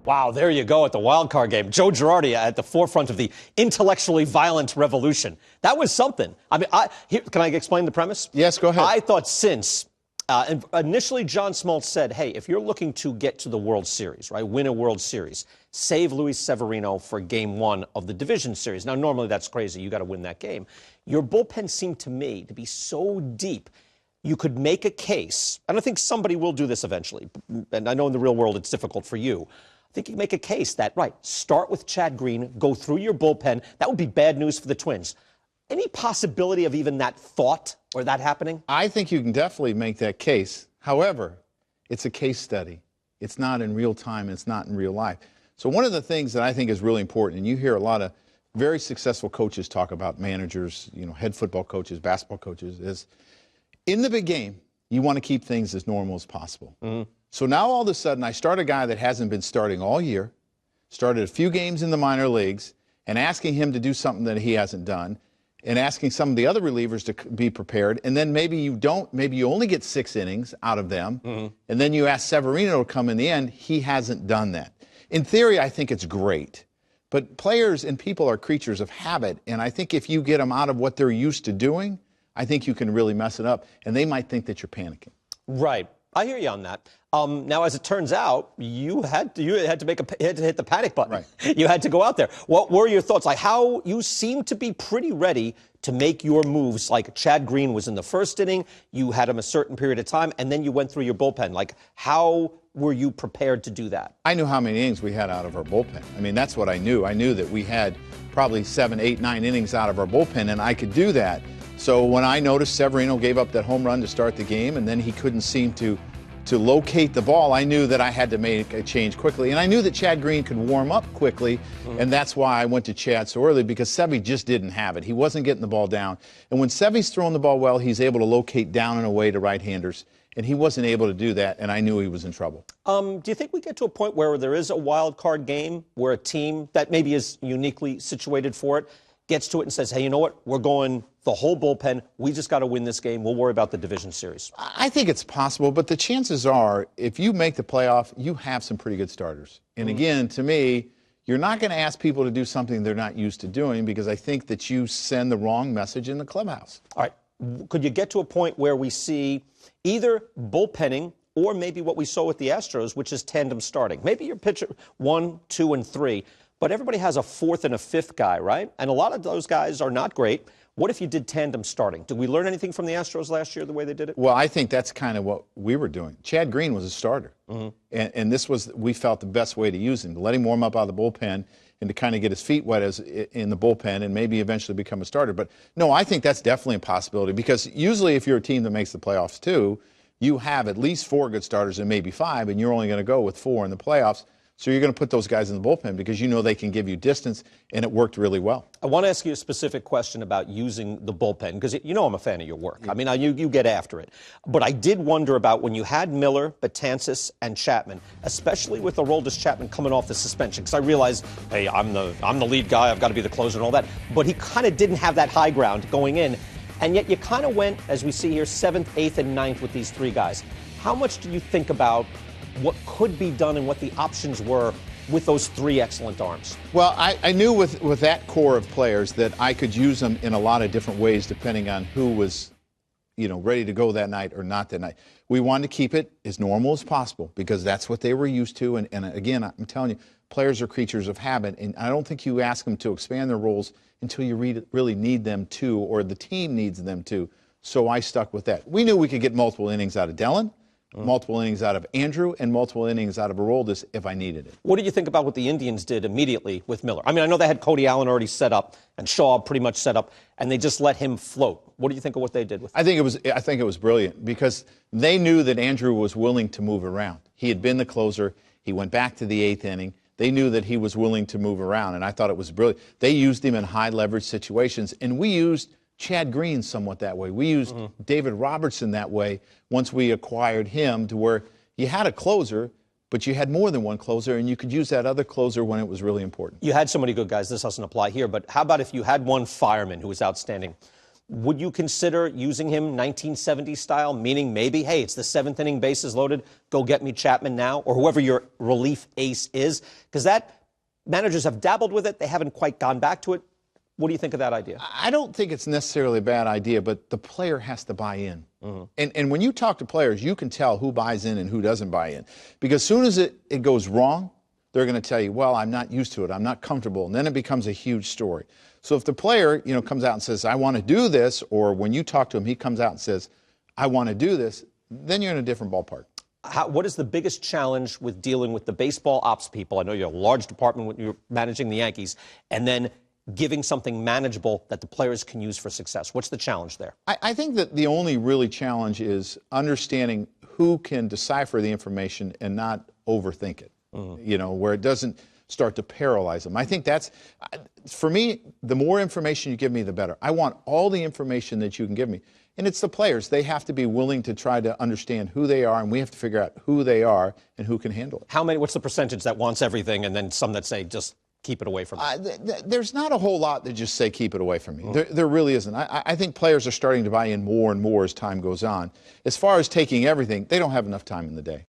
Wow, there you go at the wild card game. Joe Girardi at the forefront of the intellectually violent revolution. That was something. I mean, can I explain the premise? Yes, go ahead. I thought since initially John Smoltz said, hey, if you're looking to get to the World Series, right, win a World Series, save Luis Severino for Game 1 of the Division Series. Now, normally that's crazy. You got to win that game. Your bullpen seemed to me to be so deep. You could make a case, and I think somebody will do this eventually, and I know in the real world it's difficult for you. I think you can make a case that, right, start with Chad Green, go through your bullpen. That would be bad news for the Twins. Any possibility of even that thought or that happening? I think you can definitely make that case. However, it's a case study. It's not in real time. It's not in real life. So one of the things that I think is really important, and you hear a lot of very successful coaches talk about managers, head football coaches, basketball coaches, is in the big game, you want to keep things as normal as possible. Mm-hmm. So now all of a sudden I start a guy that hasn't been starting all year, started a few games in the minor leagues, and asking him to do something that he hasn't done, and asking some of the other relievers to be prepared, and then maybe you only get 6 innings out of them, and then you ask Severino to come in the end. He hasn't done that. In theory, I think it's great, but players and people are creatures of habit, and I think if you get them out of what they're used to doing, I think you can really mess it up, and they might think that you're panicking. Right. I hear you on that. Now, as it turns out, you had to hit the panic button. Right. You had to go out there. What were your thoughts? Like how you seemed to be pretty ready to make your moves. Like Chad Green was in the first inning. You had him a certain period of time, and then you went through your bullpen. Like how were you prepared to do that? I knew how many innings we had out of our bullpen. I mean, that's what I knew. I knew that we had probably 7, 8, 9 innings out of our bullpen, and I could do that. So when I noticed Severino gave up that home run to start the game, and then he couldn't seem to locate the ball, I knew that I had to make a change quickly. And I knew that Chad Green could warm up quickly, and that's why I went to Chad so early, because Sevy just didn't have it. He wasn't getting the ball down. And when Sevy's throwing the ball well, he's able to locate down and away to right-handers, and he wasn't able to do that, and I knew he was in trouble. Do you think we get to a point where there is a wild card game where a team that maybe is uniquely situated for it gets to it and says, hey, you know what, we're going the whole bullpen. We just got to win this game. We'll worry about the division series. I think it's possible, but the chances are, if you make the playoff, you have some pretty good starters. And again, to me, you're not going to ask people to do something they're not used to doing, because I think that you send the wrong message in the clubhouse. All right. Could you get to a point where we see either bullpenning or maybe what we saw with the Astros, which is tandem starting? Maybe your pitcher 1, 2, and 3. But everybody has a 4th and a 5th guy, right? And a lot of those guys are not great. What if you did tandem starting? Did we learn anything from the Astros last year, the way they did it? Well, I think that's kind of what we were doing. Chad Green was a starter. And this was, we felt, the best way to use him, to let him warm up out of the bullpen and to kind of get his feet wet in the bullpen and maybe eventually become a starter. But, no, I think that's definitely a possibility, because usually if you're a team that makes the playoffs too, you have at least 4 good starters and maybe 5, and you're only going to go with 4 in the playoffs. So you're going to put those guys in the bullpen because you know they can give you distance, and it worked really well. I want to ask you a specific question about using the bullpen, because you know I'm a fan of your work. I mean, you get after it. But I did wonder about when you had Miller, Betances, and Chapman, especially with Aroldis Chapman coming off the suspension, because I realized, hey, I'm the lead guy, I've got to be the closer and all that. But he kind of didn't have that high ground going in, and yet you kind of went, as we see here, 7th, 8th, and 9th with these 3 guys. How much do you think about what could be done and what the options were with those 3 excellent arms? Well, I knew with that core of players that I could use them in a lot of different ways depending on who was, ready to go that night or not that night. We wanted to keep it as normal as possible because that's what they were used to. And again, I'm telling you, players are creatures of habit, and I don't think you ask them to expand their roles until you really need them to, or the team needs them to. So I stuck with that. We knew we could get multiple innings out of Dellin, multiple innings out of Andrew, and multiple innings out of Aroldis if I needed it. What did you think about what the Indians did immediately with Miller? I mean, I know they had Cody Allen already set up and Shaw pretty much set up, and they just let him float. What do you think of what they did with him? I think it was brilliant because they knew that Andrew was willing to move around. He had been the closer. He went back to the 8th inning. They knew that he was willing to move around, and I thought it was brilliant. They used him in high leverage situations, and we used Chad Green somewhat that way. We used David Robertson that way once we acquired him, to where you had a closer, but you had more than one closer, and you could use that other closer when it was really important. You had so many good guys. This doesn't apply here, but how about if you had one fireman who was outstanding? Would you consider using him 1970 style, meaning maybe, hey, it's the 7th inning, bases loaded, go get me Chapman now, or whoever your relief ace is? Because that managers have dabbled with it. They haven't quite gone back to it. What do you think of that idea? I don't think it's necessarily a bad idea, but the player has to buy in. And when you talk to players, you can tell who buys in and who doesn't buy in. Because as soon as it goes wrong, they're going to tell you, well, I'm not used to it, I'm not comfortable, and then it becomes a huge story. So if the player, comes out and says, I want to do this, or when you talk to him, he comes out and says, I want to do this, then you're in a different ballpark. What is the biggest challenge with dealing with the baseball ops people? I know you're a large department when you're managing the Yankees, and then giving something manageable that the players can use for success. What's the challenge there? I think that the only really challenge is understanding who can decipher the information and not overthink it, where it doesn't start to paralyze them. I think that's, for me, the more information you give me, the better. I want all the information that you can give me. And it's the players. They have to be willing to try to understand who they are, and we have to figure out who they are and who can handle it. What's the percentage that wants everything, and then some that say just keep it away from me? There's not a whole lot that just say keep it away from me. There really isn't. I think players are starting to buy in more and more as time goes on. As far as taking everything, they don't have enough time in the day.